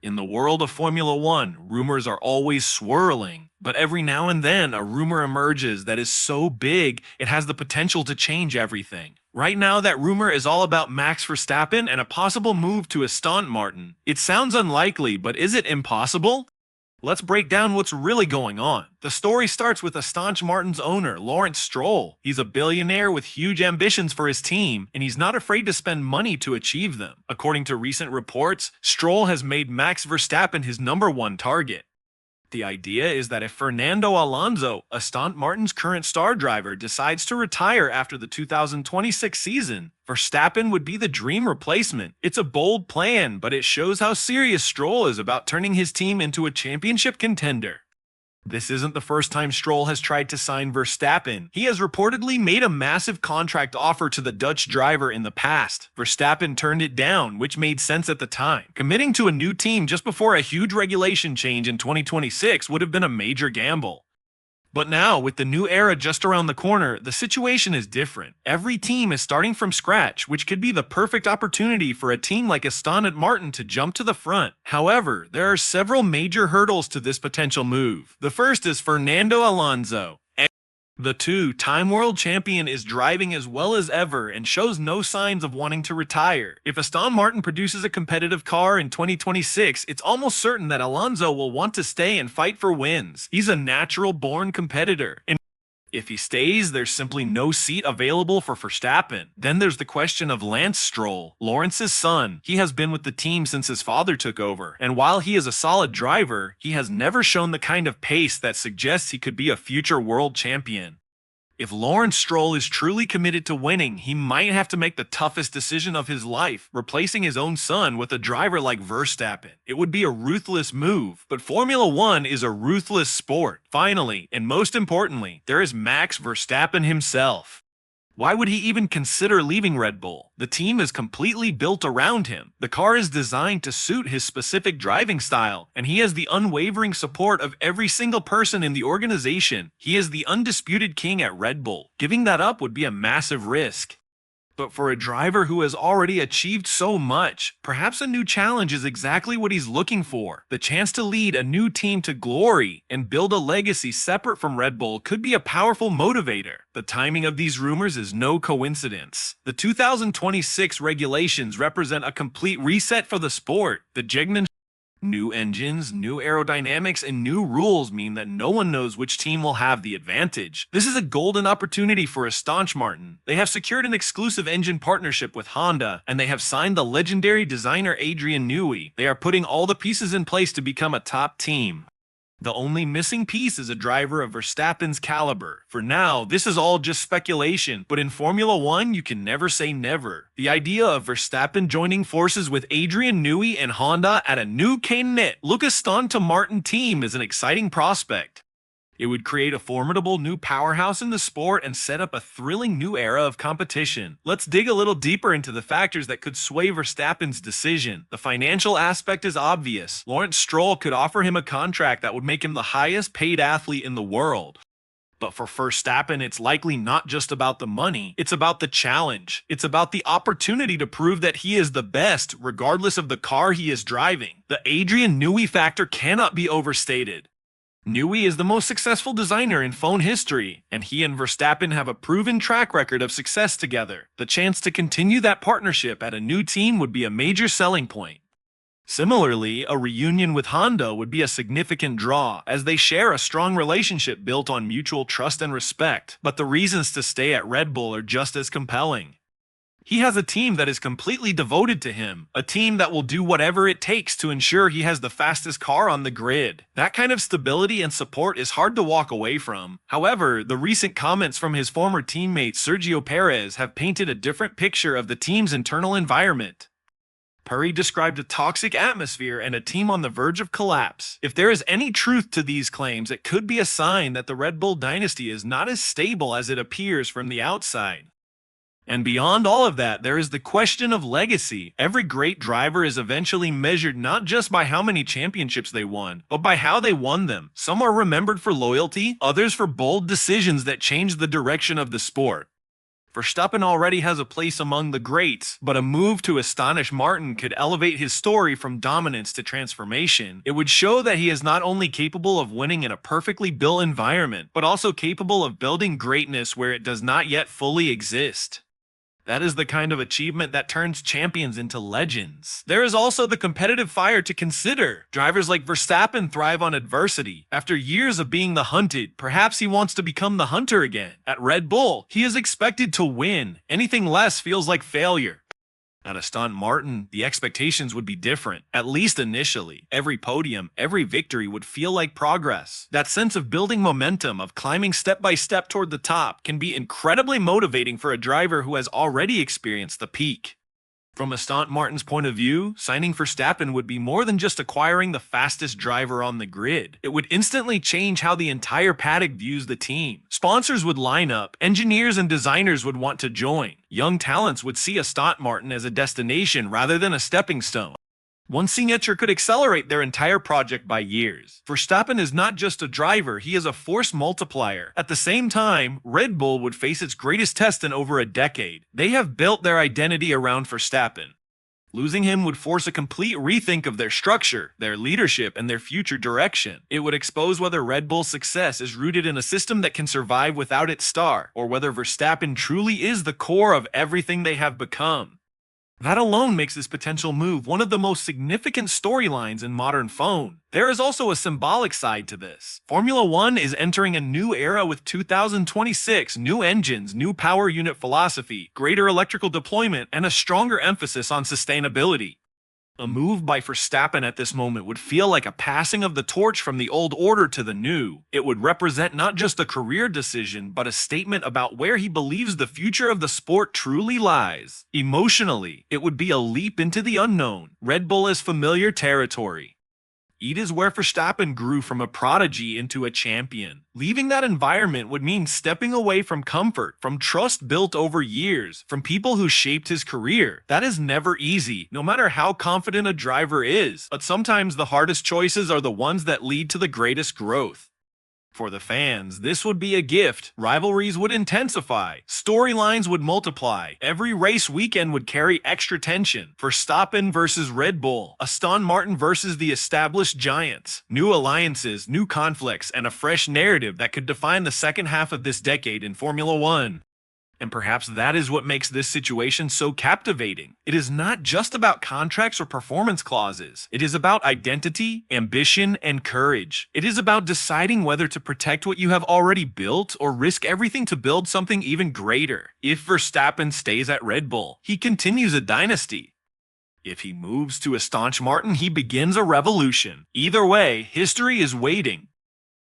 In the world of Formula One, rumors are always swirling, but every now and then a rumor emerges that is so big it has the potential to change everything. Right now, that rumor is all about Max Verstappen and a possible move to Aston Martin. It sounds unlikely, but is it impossible? Let's break down what's really going on. The story starts with Aston Martin's owner, Lawrence Stroll. He's a billionaire with huge ambitions for his team, and he's not afraid to spend money to achieve them. According to recent reports, Stroll has made Max Verstappen his #1 target. The idea is that if Fernando Alonso, Aston Martin's current star driver, decides to retire after the 2026 season, Verstappen would be the dream replacement. It's a bold plan, but it shows how serious Stroll is about turning his team into a championship contender. This isn't the first time Stroll has tried to sign Verstappen. He has reportedly made a massive contract offer to the Dutch driver in the past. Verstappen turned it down, which made sense at the time. Committing to a new team just before a huge regulation change in 2026 would have been a major gamble. But now, with the new era just around the corner, the situation is different. Every team is starting from scratch, which could be the perfect opportunity for a team like Aston Martin to jump to the front. However, there are several major hurdles to this potential move. The first is Fernando Alonso. The two-time world champion is driving as well as ever and shows no signs of wanting to retire. If Aston Martin produces a competitive car in 2026, it's almost certain that Alonso will want to stay and fight for wins. He's a natural-born competitor, and if he stays, there's simply no seat available for Verstappen. Then there's the question of Lance Stroll, Lawrence's son. He has been with the team since his father took over, and while he is a solid driver, he has never shown the kind of pace that suggests he could be a future world champion. If Lawrence Stroll is truly committed to winning, he might have to make the toughest decision of his life, replacing his own son with a driver like Verstappen. It would be a ruthless move, but Formula One is a ruthless sport. Finally, and most importantly, there is Max Verstappen himself. Why would he even consider leaving Red Bull? The team is completely built around him. The car is designed to suit his specific driving style, and he has the unwavering support of every single person in the organization. He is the undisputed king at Red Bull. Giving that up would be a massive risk. But for a driver who has already achieved so much, perhaps a new challenge is exactly what he's looking for. The chance to lead a new team to glory and build a legacy separate from Red Bull could be a powerful motivator. The timing of these rumors is no coincidence. The 2026 regulations represent a complete reset for the sport. New engines, new aerodynamics, and new rules mean that no one knows which team will have the advantage. This is a golden opportunity for Aston Martin. They have secured an exclusive engine partnership with Honda, and they have signed the legendary designer Adrian Newey. They are putting all the pieces in place to become a top team. The only missing piece is a driver of Verstappen's caliber. For now, this is all just speculation, but in Formula One, you can never say never. The idea of Verstappen joining forces with Adrian Newey and Honda at a new Aston Martin team is an exciting prospect. It would create a formidable new powerhouse in the sport and set up a thrilling new era of competition. Let's dig a little deeper into the factors that could sway Verstappen's decision. The financial aspect is obvious. Lawrence Stroll could offer him a contract that would make him the highest paid athlete in the world. But for Verstappen, it's likely not just about the money. It's about the challenge. It's about the opportunity to prove that he is the best, regardless of the car he is driving. The Adrian Newey factor cannot be overstated. Newey is the most successful designer in phone history, and he and Verstappen have a proven track record of success together. The chance to continue that partnership at a new team would be a major selling point. Similarly, a reunion with Honda would be a significant draw, as they share a strong relationship built on mutual trust and respect. But the reasons to stay at Red Bull are just as compelling. He has a team that is completely devoted to him, a team that will do whatever it takes to ensure he has the fastest car on the grid. That kind of stability and support is hard to walk away from. However, the recent comments from his former teammate Sergio Perez have painted a different picture of the team's internal environment. Perry described a toxic atmosphere and a team on the verge of collapse. If there is any truth to these claims, it could be a sign that the Red Bull dynasty is not as stable as it appears from the outside. And beyond all of that, there is the question of legacy. Every great driver is eventually measured not just by how many championships they won, but by how they won them. Some are remembered for loyalty, others for bold decisions that changed the direction of the sport. Verstappen already has a place among the greats, but a move to astonish Martin could elevate his story from dominance to transformation. It would show that he is not only capable of winning in a perfectly built environment, but also capable of building greatness where it does not yet fully exist. That is the kind of achievement that turns champions into legends. There is also the competitive fire to consider. Drivers like Verstappen thrive on adversity. After years of being the hunted, perhaps he wants to become the hunter again. At Red Bull, he is expected to win. Anything less feels like failure. At Aston Martin, the expectations would be different, at least initially. Every podium, every victory would feel like progress. That sense of building momentum, of climbing step by step toward the top, can be incredibly motivating for a driver who has already experienced the peak. From Aston Martin's point of view, signing Verstappen would be more than just acquiring the fastest driver on the grid. It would instantly change how the entire paddock views the team. Sponsors would line up, engineers and designers would want to join. Young talents would see Aston Martin as a destination rather than a stepping stone. One signature could accelerate their entire project by years. Verstappen is not just a driver, he is a force multiplier. At the same time, Red Bull would face its greatest test in over a decade. They have built their identity around Verstappen. Losing him would force a complete rethink of their structure, their leadership, and their future direction. It would expose whether Red Bull's success is rooted in a system that can survive without its star, or whether Verstappen truly is the core of everything they have become. That alone makes this potential move one of the most significant storylines in modern phone. There is also a symbolic side to this. Formula One is entering a new era with 2026, new engines, new power unit philosophy, greater electrical deployment, and a stronger emphasis on sustainability. A move by Verstappen at this moment would feel like a passing of the torch from the old order to the new. It would represent not just a career decision, but a statement about where he believes the future of the sport truly lies. Emotionally, it would be a leap into the unknown. Red Bull is familiar territory. It is where Verstappen grew from a prodigy into a champion. Leaving that environment would mean stepping away from comfort, from trust built over years, from people who shaped his career. That is never easy, no matter how confident a driver is. But sometimes the hardest choices are the ones that lead to the greatest growth. For the fans, this would be a gift. Rivalries would intensify. Storylines would multiply. Every race weekend would carry extra tension. Verstappen versus Red Bull. Aston Martin versus the established giants. New alliances, new conflicts, and a fresh narrative that could define the second half of this decade in Formula One. And perhaps that is what makes this situation so captivating. It is not just about contracts or performance clauses. It is about identity, ambition, and courage. It is about deciding whether to protect what you have already built or risk everything to build something even greater. If Verstappen stays at Red Bull, he continues a dynasty. If he moves to Aston Martin, he begins a revolution. Either way, history is waiting.